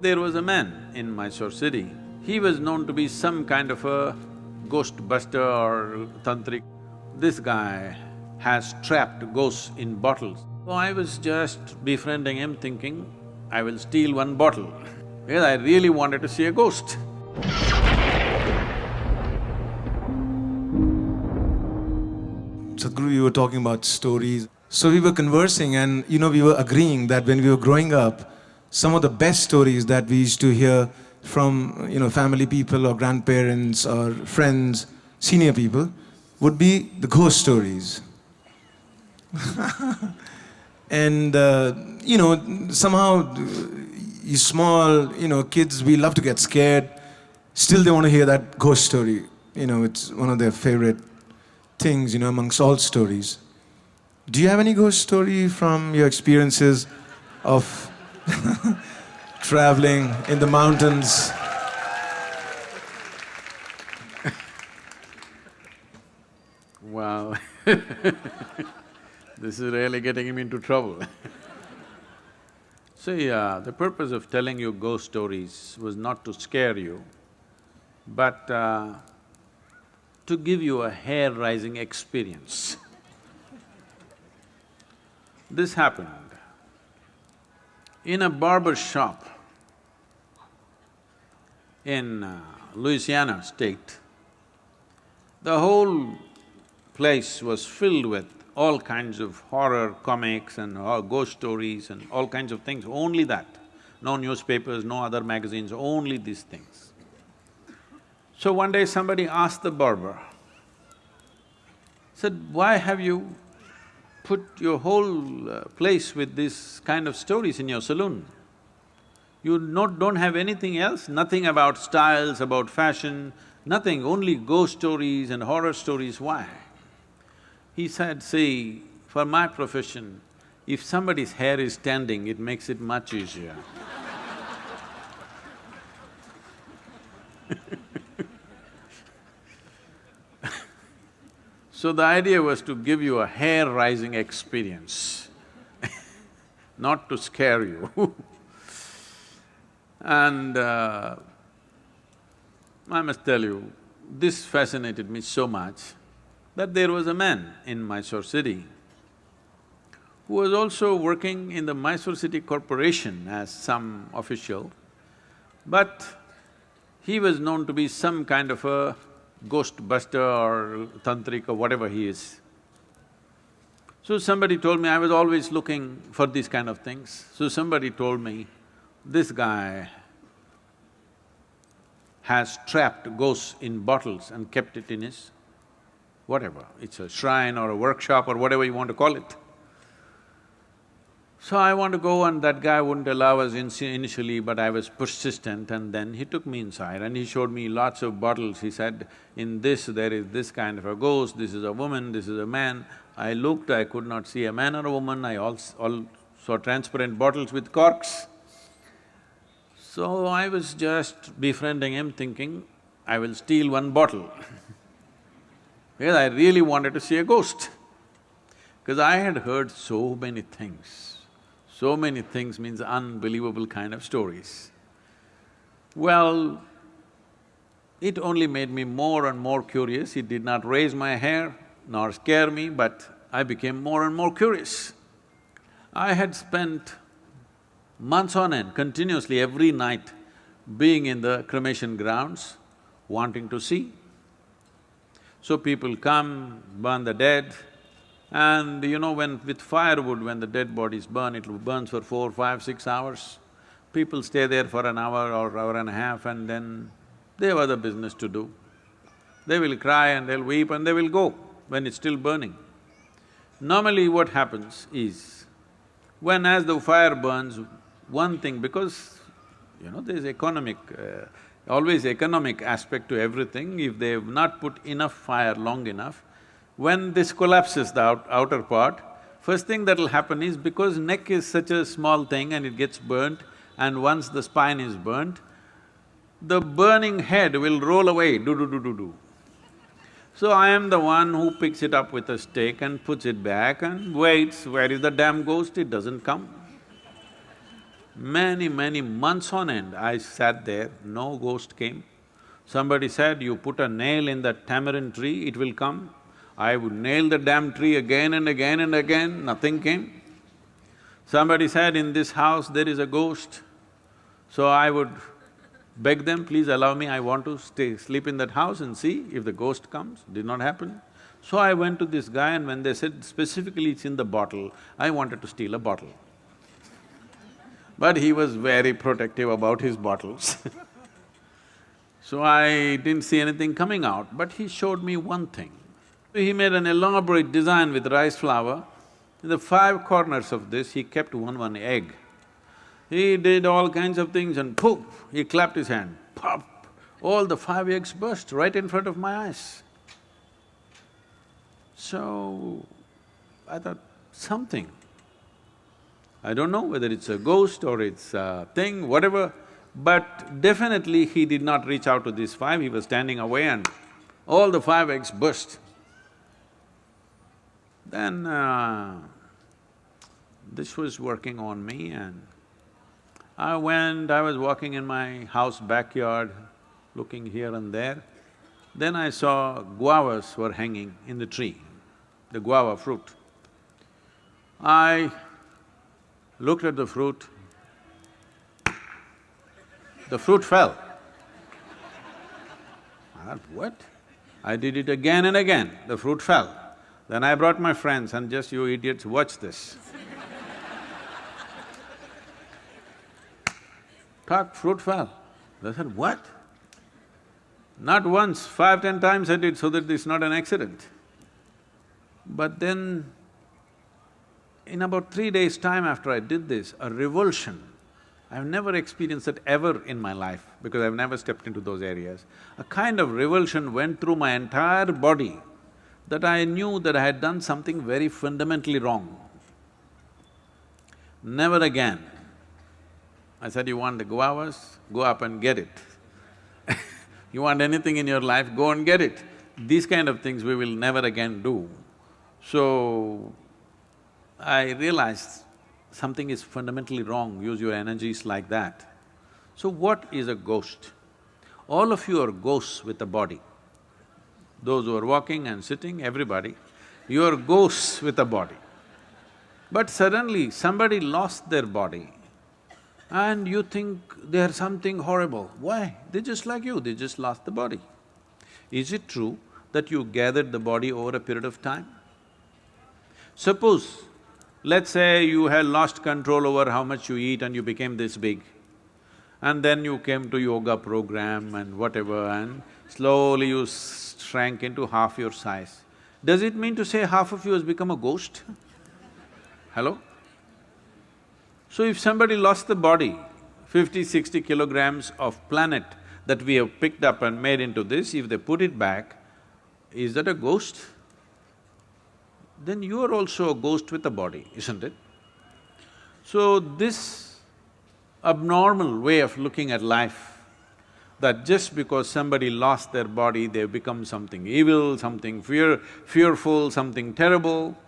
There was a man in Mysore city. He was known to be some kind of a ghost buster or tantric. This guy has trapped ghosts in bottles. So I was just befriending him thinking, I will steal one bottle because I really wanted to see a ghost. Sadhguru, you were talking about stories. So we were conversing and we were agreeing that when we were growing up, some of the best stories that we used to hear from family people or grandparents or friends, senior people, would be the ghost stories. And somehow you small, kids, we love to get scared. Still they want to hear that ghost story. It's one of their favorite things, amongst all stories. Do you have any ghost story from your experiences of traveling in the mountains? Wow, this is really getting him into trouble. See, the purpose of telling you ghost stories was not to scare you, but to give you a hair-raising experience. This happened in a barber shop in Louisiana state. The whole place was filled with all kinds of horror comics and ghost stories and all kinds of things, only that. No newspapers, no other magazines, only these things. So one day somebody asked the barber, said, "Why have you put your whole place with this kind of stories in your saloon? You don't have anything else, nothing about styles, about fashion, nothing, only ghost stories and horror stories, why?" He said, "See, for my profession, if somebody's hair is standing, it makes it much easier." So the idea was to give you a hair-raising experience, not to scare you. And I must tell you, this fascinated me so much that there was a man in Mysore city who was also working in the Mysore City Corporation as some official, but he was known to be some kind of a ghost buster or tantric or whatever he is. So somebody told me, I was always looking for these kind of things, so somebody told me, this guy has trapped ghosts in bottles and kept it in his whatever, it's a shrine or a workshop or whatever you want to call it. So I want to go and that guy wouldn't allow us initially, but I was persistent and then he took me inside and he showed me lots of bottles. He said, in this there is this kind of a ghost, this is a woman, this is a man. I looked, I could not see a man or a woman, I all saw transparent bottles with corks. So I was just befriending him thinking, I will steal one bottle because I really wanted to see a ghost. Because I had heard so many things. So many things means unbelievable kind of stories. Well, it only made me more and more curious. It did not raise my hair nor scare me, but I became more and more curious. I had spent months on end, continuously every night, being in the cremation grounds, wanting to see. So people come, burn the dead, and when with firewood, when the dead bodies burn, it burns for 4, 5, 6 hours. People stay there for an hour or hour and a half and then they have other business to do. They will cry and they'll weep and they will go when it's still burning. Normally what happens is, when as the fire burns, one thing, because there's always economic aspect to everything, if they've not put enough fire long enough, when this collapses, the outer part, first thing that'll happen is, because neck is such a small thing and it gets burnt, and once the spine is burnt, the burning head will roll away, do. So I am the one who picks it up with a stick and puts it back and waits, where is the damn ghost? It doesn't come. Many months on end, I sat there, no ghost came. Somebody said, you put a nail in that tamarind tree, it will come. I would nail the damn tree again and again and again, nothing came. Somebody said, in this house there is a ghost. So I would beg them, please allow me, I want to sleep in that house and see if the ghost comes. Did not happen. So I went to this guy, and when they said specifically it's in the bottle, I wanted to steal a bottle. But he was very protective about his bottles So I didn't see anything coming out, but he showed me one thing. He made an elaborate design with rice flour. In the five corners of this, he kept one egg. He did all kinds of things and poof, he clapped his hand, pop! All the five eggs burst right in front of my eyes. So, I thought, something. I don't know whether it's a ghost or it's a thing, whatever, but definitely he did not reach out to these five, he was standing away and all the five eggs burst. Then this was working on me, and I was walking in my house backyard, looking here and there. Then I saw guavas were hanging in the tree, the guava fruit. I looked at the fruit fell. I thought, what? I did it again and again, the fruit fell. Then I brought my friends and just, you idiots, watch this. Talk, fruit fell. They said, what? Not once, 5, 10 times I did so that it's not an accident. But then, in about 3 days' time after I did this, a revulsion, I've never experienced it ever in my life because I've never stepped into those areas. A kind of revulsion went through my entire body that I knew that I had done something very fundamentally wrong. Never again. I said, you want the guavas? Go up and get it. You want anything in your life, go and get it. These kind of things we will never again do. So, I realized something is fundamentally wrong, use your energies like that. So what is a ghost? All of you are ghosts with a body. Those who are walking and sitting, everybody, you are ghosts with a body. But suddenly somebody lost their body and you think they are something horrible. Why? They're just like you, they just lost the body. Is it true that you gathered the body over a period of time? Suppose, let's say you had lost control over how much you eat and you became this big, and then you came to yoga program and whatever, and slowly you shrank into half your size. Does it mean to say half of you has become a ghost? Hello? So if somebody lost the body, 50, 60 kilograms of planet that we have picked up and made into this, if they put it back, is that a ghost? Then you are also a ghost with a body, isn't it? So this abnormal way of looking at life, that just because somebody lost their body, they've become something evil, something fearful, something terrible,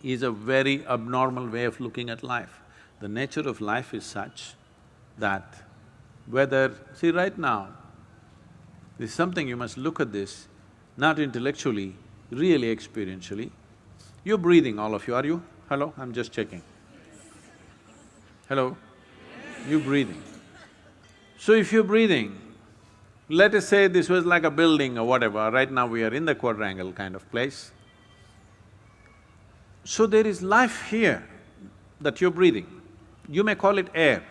is a very abnormal way of looking at life. The nature of life is such that whether… See, right now, this is something you must look at this, not intellectually, really experientially. You're breathing, all of you, are you? Hello? I'm just checking. Hello? You're breathing. So if you're breathing, let us say this was like a building or whatever, right now we are in the quadrangle kind of place. So there is life here that you're breathing. You may call it air,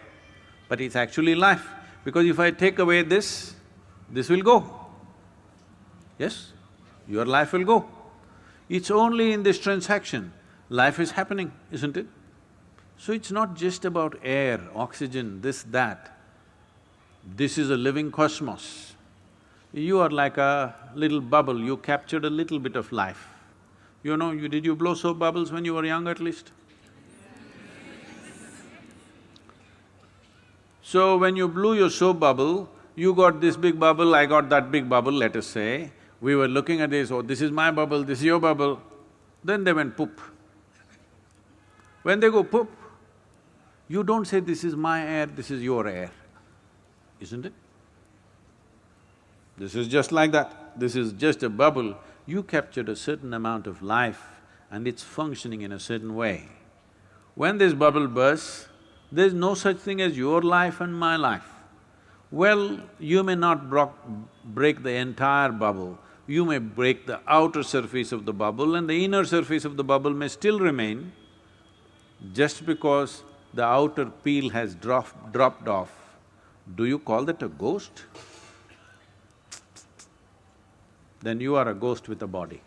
but it's actually life, because if I take away this will go. Yes? Your life will go. It's only in this transaction, life is happening, isn't it? So it's not just about air, oxygen, this, that. This is a living cosmos. You are like a little bubble, you captured a little bit of life. You know, did you blow soap bubbles when you were young at least? So when you blew your soap bubble, you got this big bubble, I got that big bubble, let us say. We were looking at this, oh, this is my bubble, this is your bubble. Then they went poop. When they go poop, You don't say, this is my air, this is your air, isn't it? This is just like that. This is just a bubble. You captured a certain amount of life and it's functioning in a certain way. When this bubble bursts, there's no such thing as your life and my life. Well, you may not break the entire bubble, you may break the outer surface of the bubble and the inner surface of the bubble may still remain. Just because the outer peel has dropped off, do you call that a ghost? Then you are a ghost with a body.